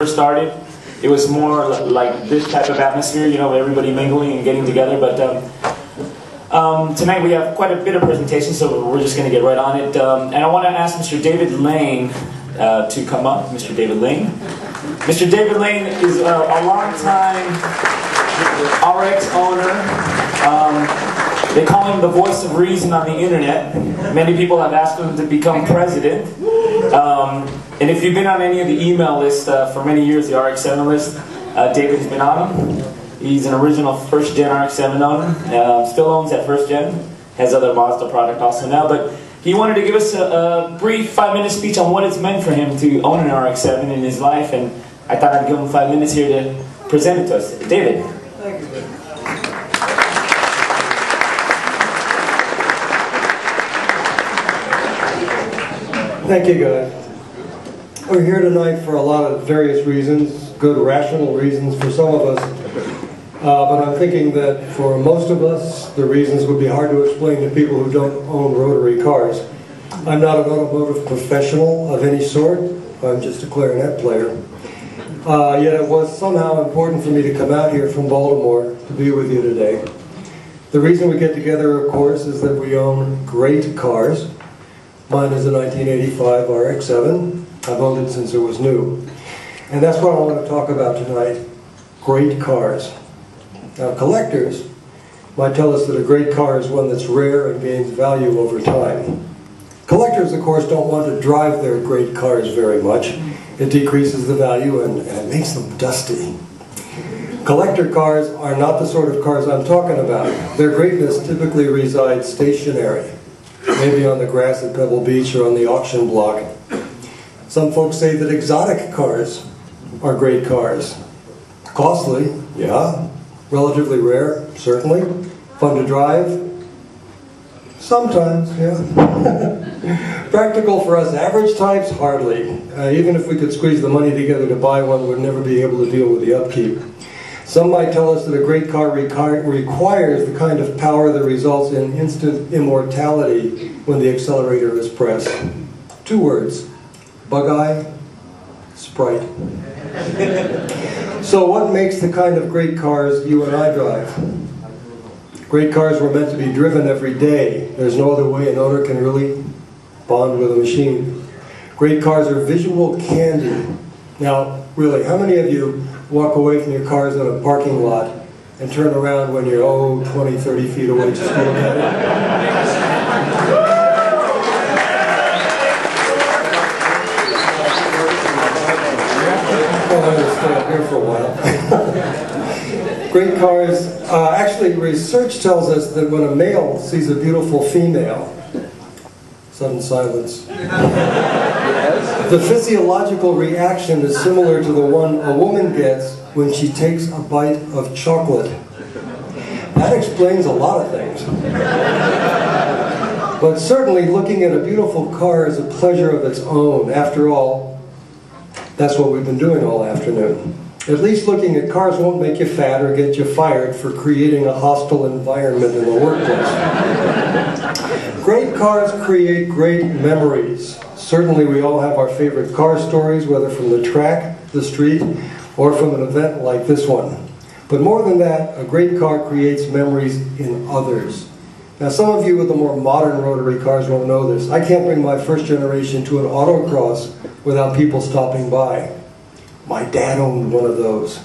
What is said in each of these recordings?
started, it was more like this type of atmosphere, you know, everybody mingling and getting together. But tonight we have quite a bit of presentation, so we're just going to get right on it. And I want to ask Mr. David Lane to come up. Mr. David Lane. Mr. David Lane is a long-time RX owner. They call him the voice of reason on the internet. Many people have asked him to become president. And if you've been on any of the email lists for many years, the RX-7 list, David has been on them. He's an original first-gen RX-7 owner. Still owns that first-gen. Has other Mazda product also now. But he wanted to give us a brief 5-minute speech on what it's meant for him to own an RX-7 in his life. And I thought I'd give him 5 minutes here to present it to us. David. Thank you, Ben. Thank you, guys. We're here tonight for a lot of various reasons, good rational reasons for some of us. But I'm thinking that for most of us, the reasons would be hard to explain to people who don't own rotary cars. I'm not an automotive professional of any sort. I'm just a clarinet player. Yet it was somehow important for me to come out here from Baltimore to be with you today. The reason we get together, of course, is that we own great cars. Mine is a 1985 RX-7. I've owned it since it was new. And that's what I want to talk about tonight, great cars. Now, collectors might tell us that a great car is one that's rare and gains value over time. Collectors, of course, don't want to drive their great cars very much. It decreases the value and it makes them dusty. Collector cars are not the sort of cars I'm talking about. Their greatness typically resides stationary. Maybe on the grass at Pebble Beach or on the auction block. Some folks say that exotic cars are great cars. Costly, yeah. Relatively rare, certainly. Fun to drive? Sometimes, yeah. Practical for us average types? Hardly. Even if we could squeeze the money together to buy one, we'd never be able to deal with the upkeep. Some might tell us that a great car requires the kind of power that results in instant immortality when the accelerator is pressed. 2 words, bug-eye, Sprite. So what makes the kind of great cars you and I drive? Great cars were meant to be driven every day. There's no other way an owner can really bond with a machine. Great cars are visual candy. Now, really, how many of you walk away from your cars in a parking lot and turn around when you're, 20, 30 feet away just to look at it? Well, I'm going to stay up here for a while. Great cars, actually research tells us that when a male sees a beautiful female, sudden silence. The physiological reaction is similar to the one a woman gets when she takes a bite of chocolate. That explains a lot of things. But certainly looking at a beautiful car is a pleasure of its own. After all, that's what we've been doing all afternoon. At least looking at cars won't make you fat or get you fired for creating a hostile environment in the workplace. Great cars create great memories. Certainly we all have our favorite car stories, whether from the track, the street, or from an event like this one. But more than that, a great car creates memories in others. Now some of you with the more modern rotary cars won't know this. I can't bring my first generation to an autocross without people stopping by. My dad owned one of those.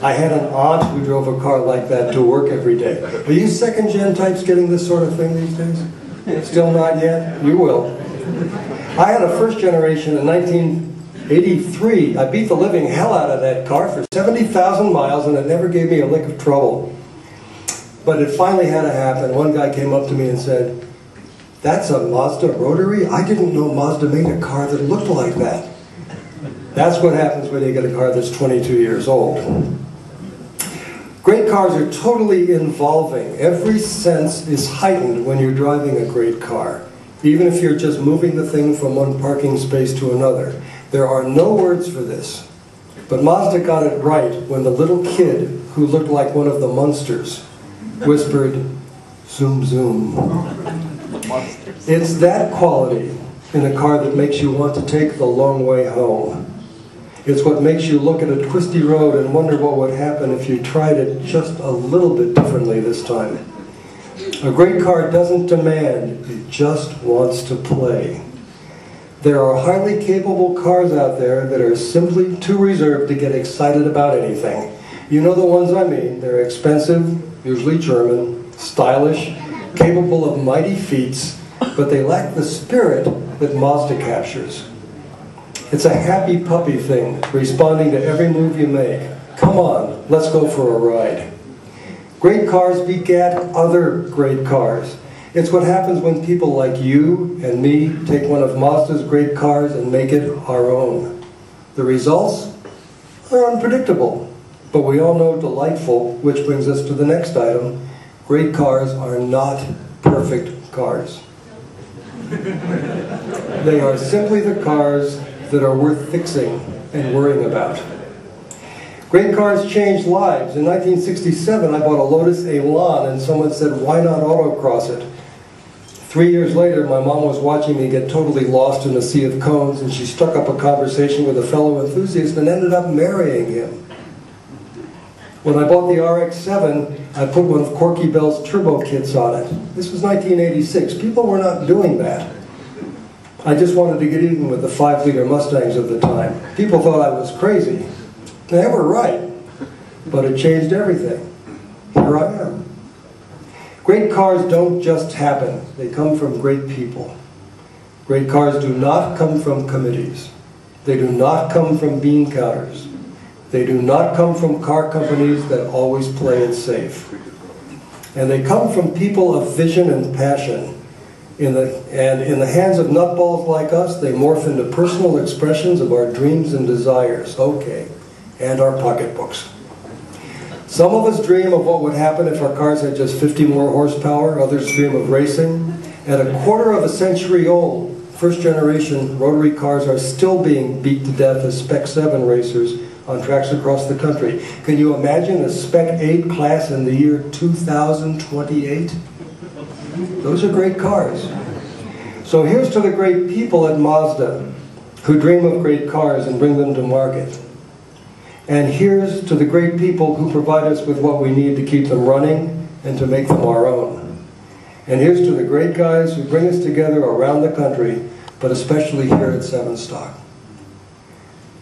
I had an aunt who drove a car like that to work every day. Are you second-gen types getting this sort of thing these days? Still not yet? You will. I had a first generation in 1983. I beat the living hell out of that car for 70,000 miles and it never gave me a lick of trouble. But it finally had to happen. One guy came up to me and said, "That's a Mazda rotary? I didn't know Mazda made a car that looked like that." That's what happens when you get a car that's 22 years old. Great cars are totally involving. Every sense is heightened when you're driving a great car, even if you're just moving the thing from one parking space to another. There are no words for this, but Mazda got it right when the little kid who looked like one of the Munsters whispered, "Zoom, zoom." It's that quality in a car that makes you want to take the long way home. It's what makes you look at a twisty road and wonder what would happen if you tried it just a little bit differently this time. A great car doesn't demand, it just wants to play. There are highly capable cars out there that are simply too reserved to get excited about anything. You know the ones I mean. They're expensive, usually German, stylish, capable of mighty feats, but they lack the spirit that Mazda captures. It's a happy puppy thing, responding to every move you make. Come on, let's go for a ride. Great cars begat other great cars. It's what happens when people like you and me take one of Mazda's great cars and make it our own. The results are unpredictable, but we all know delightful, which brings us to the next item. Great cars are not perfect cars. They are simply the cars that are worth fixing and worrying about. Great cars change lives. In 1967, I bought a Lotus Elan, and someone said, "Why not autocross it?" 3 years later, my mom was watching me get totally lost in a sea of cones, and she struck up a conversation with a fellow enthusiast and ended up marrying him. When I bought the RX-7, I put one of Corky Bell's turbo kits on it. This was 1986. People were not doing that. I just wanted to get even with the 5-liter Mustangs of the time. People thought I was crazy. They were right, but it changed everything. Here I am. Great cars don't just happen. They come from great people. Great cars do not come from committees. They do not come from bean counters. They do not come from car companies that always play it safe. And they come from people of vision and passion. In the hands of nutballs like us, they morph into personal expressions of our dreams and desires. Okay, and our pocketbooks. Some of us dream of what would happen if our cars had just 50 more horsepower. Others dream of racing. At a quarter of a century old, first-generation rotary cars are still being beat to death as Spec 7 racers on tracks across the country. Can you imagine a Spec 8 class in the year 2028? Those are great cars. So here's to the great people at Mazda who dream of great cars and bring them to market. And here's to the great people who provide us with what we need to keep them running and to make them our own. And here's to the great guys who bring us together around the country, but especially here at 7 Stock.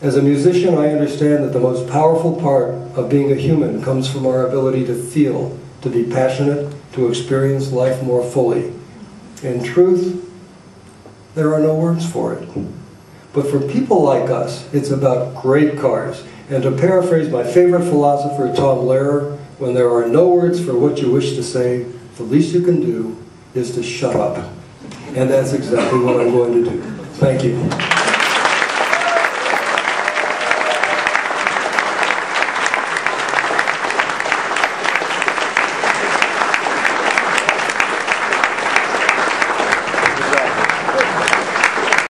As a musician, I understand that the most powerful part of being a human comes from our ability to feel, to be passionate, to experience life more fully. In truth, there are no words for it. But for people like us, it's about great cars. And to paraphrase my favorite philosopher, Tom Lehrer, when there are no words for what you wish to say, the least you can do is to shut up. And that's exactly what I'm going to do. Thank you.